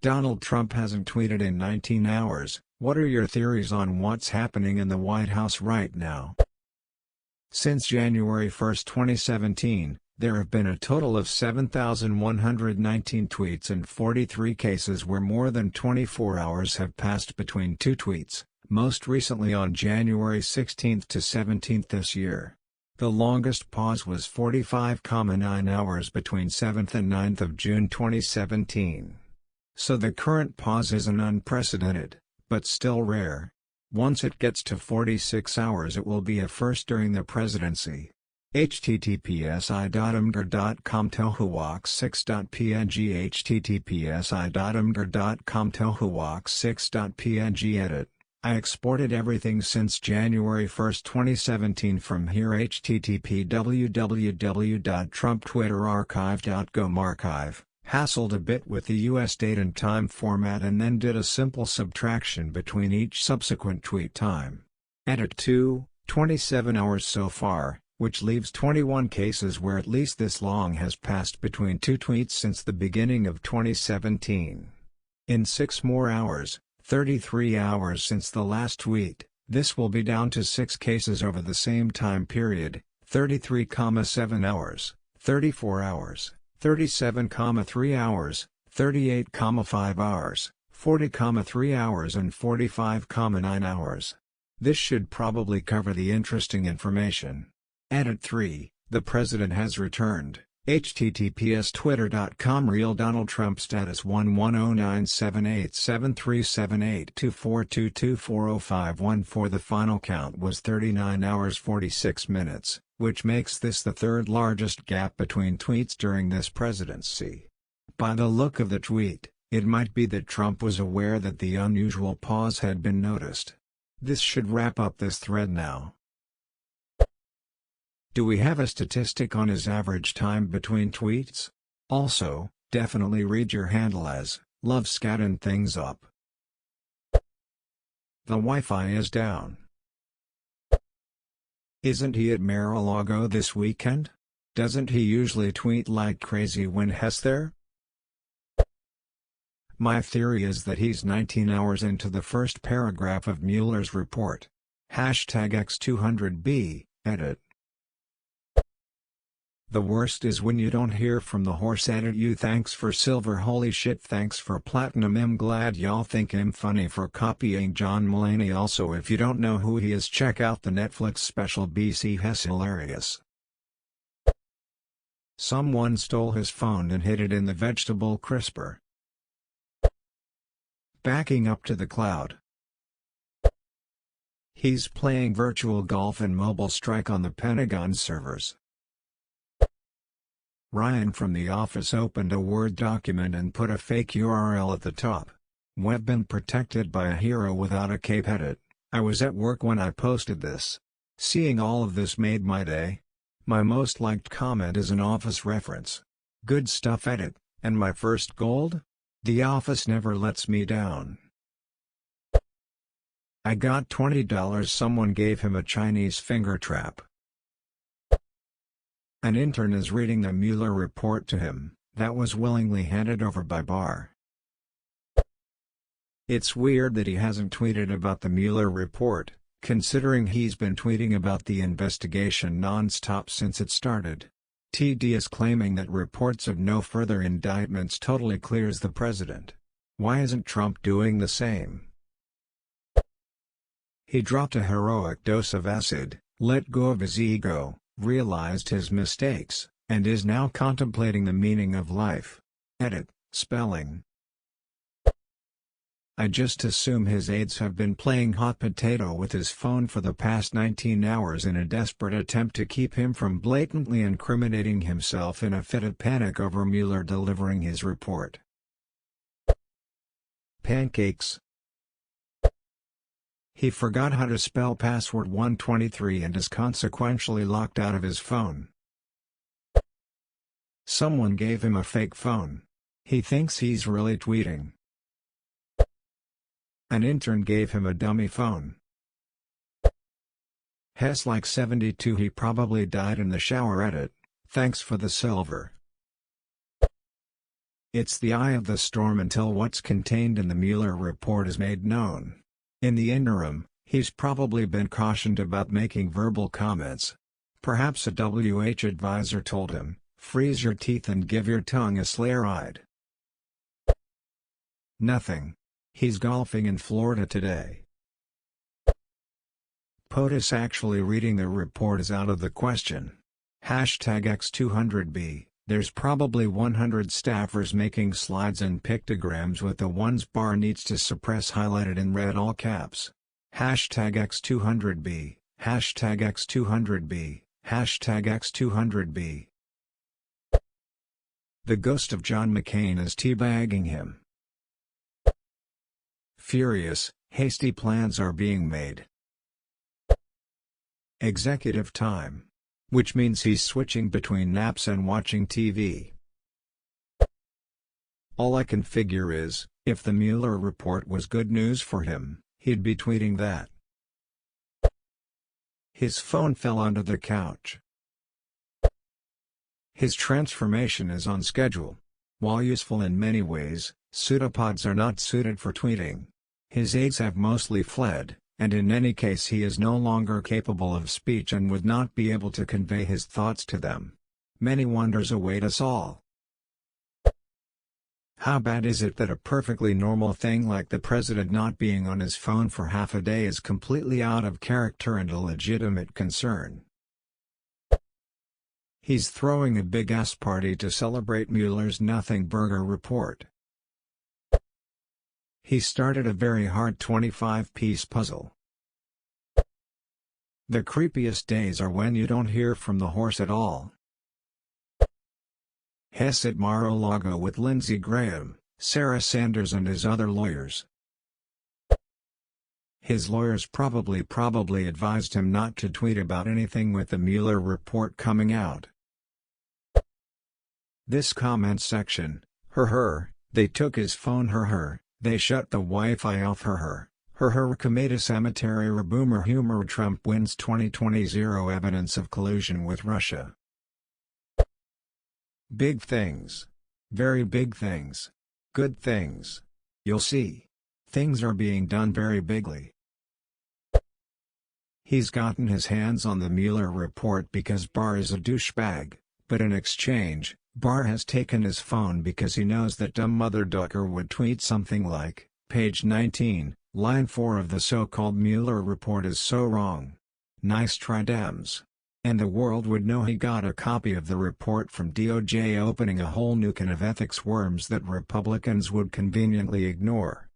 Donald Trump hasn't tweeted in 19 hours. What are your theories on what's happening in the White House right now? Since January 1, 2017, there have been a total of 7,119 tweets and 43 cases where more than 24 hours have passed between two tweets, most recently on January 16 to 17 this year. The longest pause was 45,9 hours between 7th and 9th of June 2017. So the current pause isn't unprecedented, but still rare. Once it gets to 46 hours it will be a first during the presidency. https://i.imgur.com tohuwalk6.png https://i.imgur.com tohuwalk6.png Edit. I exported everything since January 1, 2017 from here. http www.trumptwitterarchive.com archive. Hassled a bit with the US date and time format and then did a simple subtraction between each subsequent tweet time. Edit 2, 27 hours so far, which leaves 21 cases where at least this long has passed between two tweets since the beginning of 2017. In 6 more hours, 33 hours since the last tweet, this will be down to 6 cases over the same time period, 33,7 hours, 34 hours. 37,3 hours, 38,5 hours, 40,3 hours and 45,9 hours. This should probably cover the interesting information. Edit 3, the president has returned. https://twitter.com Real Donald Trump status 110978737824224051. The final count was 39 hours 46 minutes, which makes this the third largest gap between tweets during this presidency. By the look of the tweet, it might be that Trump was aware that the unusual pause had been noticed. This should wrap up this thread now. Do we have a statistic on his average time between tweets? Also, definitely read your handle as love scatting things up. The Wi-Fi is down. Isn't he at Mar-a-Lago this weekend? Doesn't he usually tweet like crazy when he's there? My theory is that he's 19 hours into the first paragraph of Mueller's report. #X200B, edit. The worst is when you don't hear from the horse. Edit you. Thanks for silver. Holy shit, thanks for platinum. I'm glad y'all think I'm funny for copying John Mulaney. Also, if you don't know who he is, check out the Netflix special BC. He's hilarious. Someone stole his phone and hid it in the vegetable crisper. Backing up to the cloud. He's playing virtual golf and mobile strike on the Pentagon servers. Ryan from The Office opened a Word document and put a fake URL at the top. We've been protected by a hero without a cape. Edit. I was at work when I posted this. Seeing all of this made my day. My most liked comment is an Office reference. Good stuff. Edit. And my first gold? The Office never lets me down. I got $20. Someone gave him a Chinese finger trap. An intern is reading the Mueller report to him, that was willingly handed over by Barr. It's weird that he hasn't tweeted about the Mueller report, considering he's been tweeting about the investigation non-stop since it started. TD is claiming that reports of no further indictments totally clears the president. Why isn't Trump doing the same? He dropped a heroic dose of acid, let go of his ego, realized his mistakes, and is now contemplating the meaning of life. Edit, spelling. I just assume his aides have been playing hot potato with his phone for the past 19 hours in a desperate attempt to keep him from blatantly incriminating himself in a fit of panic over Mueller delivering his report. Pancakes. He forgot how to spell password 123 and is consequentially locked out of his phone. Someone gave him a fake phone. He thinks he's really tweeting. An intern gave him a dummy phone. Hess like 72. He probably died in the shower. Edit. Thanks for the silver. It's the eye of the storm until what's contained in the Mueller report is made known. In the interim, he's probably been cautioned about making verbal comments. Perhaps a WH advisor told him, "Freeze your teeth and give your tongue a Slayer ride." Nothing. He's golfing in Florida today. POTUS actually reading the report is out of the question. #X200B, there's probably 100 staffers making slides and pictograms with the ones Barr needs to suppress highlighted in red all caps. #X200B, #X200B, #X200B. The ghost of John McCain is teabagging him. Furious, hasty plans are being made. Executive time. Which means he's switching between naps and watching TV. All I can figure is, if the Mueller report was good news for him, he'd be tweeting that. His phone fell onto the couch. His transformation is on schedule. While useful in many ways, pseudopods are not suited for tweeting. His aides have mostly fled, and in any case he is no longer capable of speech and would not be able to convey his thoughts to them. Many wonders await us all. How bad is it that a perfectly normal thing like the president not being on his phone for half a day is completely out of character and a legitimate concern? He's throwing a big-ass party to celebrate Mueller's Nothing Burger report. He started a very hard 25-piece puzzle. The creepiest days are when you don't hear from the horse at all. Hess at Mar-a-Lago with Lindsey Graham, Sarah Sanders and his other lawyers. His lawyers probably advised him not to tweet about anything with the Mueller report coming out. This comment section, they took his phone they shut the Wi-Fi off Kameda Cemetery Boomer Humor Trump wins 2020 Zero evidence of collusion with Russia. Big things. Very big things. Good things. You'll see. Things are being done very bigly. He's gotten his hands on the Mueller report because Barr is a douchebag, but in exchange, Barr has taken his phone because he knows that dumb mother ducker would tweet something like, page 19, line 4 of the so-called Mueller report is so wrong. Nice try Dems. And the world would know he got a copy of the report from DOJ, opening a whole new can of ethics worms that Republicans would conveniently ignore.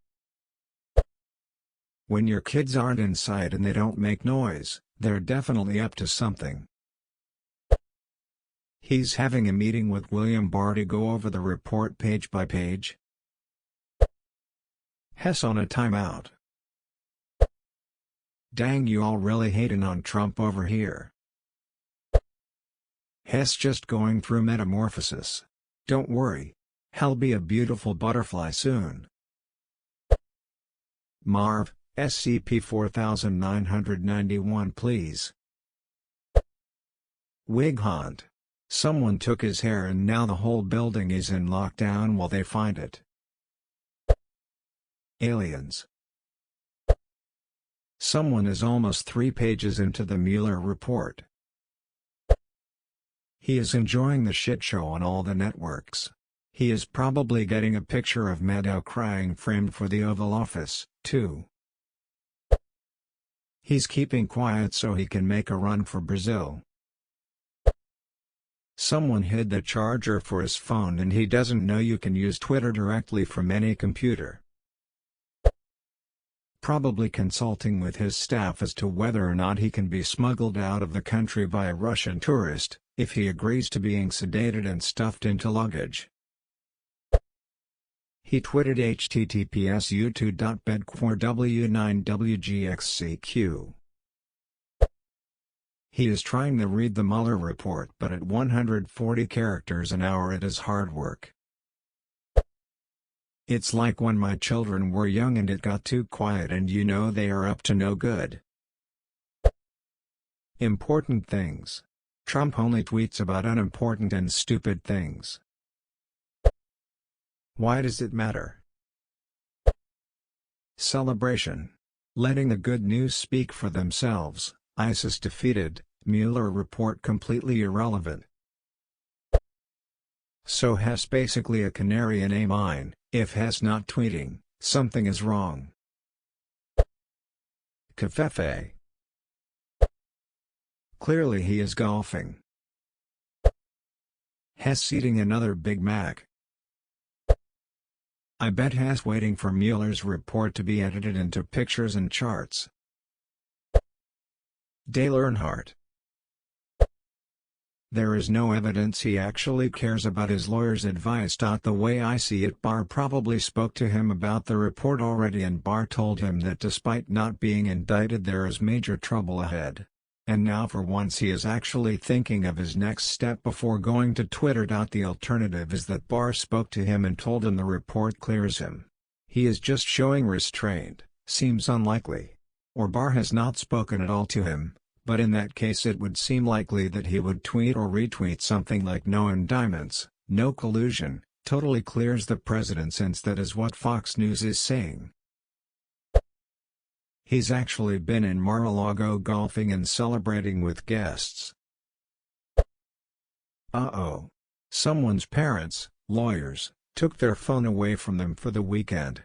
When your kids aren't inside and they don't make noise, they're definitely up to something. He's having a meeting with William Barr to go over the report page by page. Hess on a timeout. Dang, you all really hating on Trump over here. Hess just going through metamorphosis. Don't worry. He'll be a beautiful butterfly soon. Marv, SCP-4991 please. Wig hunt. Someone took his hair and now the whole building is in lockdown while they find it. Aliens. Someone is almost 3 pages into the Mueller report. He is enjoying the shit show on all the networks. He is probably getting a picture of Maddow crying framed for the Oval Office, too. He's keeping quiet so he can make a run for Brazil. Someone hid the charger for his phone and he doesn't know you can use Twitter directly from any computer. Probably consulting with his staff as to whether or not he can be smuggled out of the country by a Russian tourist, if he agrees to being sedated and stuffed into luggage. He tweeted https://u2.bedquarw9wgxcq. He is trying to read the Mueller report, but at 140 characters an hour it is hard work. It's like when my children were young and it got too quiet and you know they are up to no good. Important things. Trump only tweets about unimportant and stupid things. Why does it matter? Celebration. Letting the good news speak for themselves. ISIS defeated, Mueller report completely irrelevant. So Hess basically a canary in a mine. If Hess not tweeting, something is wrong. Covfefe. Clearly he is golfing. Hess eating another Big Mac. I bet Hess waiting for Mueller's report to be edited into pictures and charts. Dale Earnhardt. There is no evidence he actually cares about his lawyer's advice. The way I see it, Barr probably spoke to him about the report already, and Barr told him that despite not being indicted there is major trouble ahead. And now for once he is actually thinking of his next step before going to Twitter. The alternative is that Barr spoke to him and told him the report clears him. He is just showing restraint, seems unlikely. Or Barr has not spoken at all to him, but in that case it would seem likely that he would tweet or retweet something like "no indictments, no collusion, totally clears the president," since that is what Fox News is saying. He's actually been in Mar-a-Lago golfing and celebrating with guests. Uh-oh. Someone's parents, lawyers, took their phone away from them for the weekend.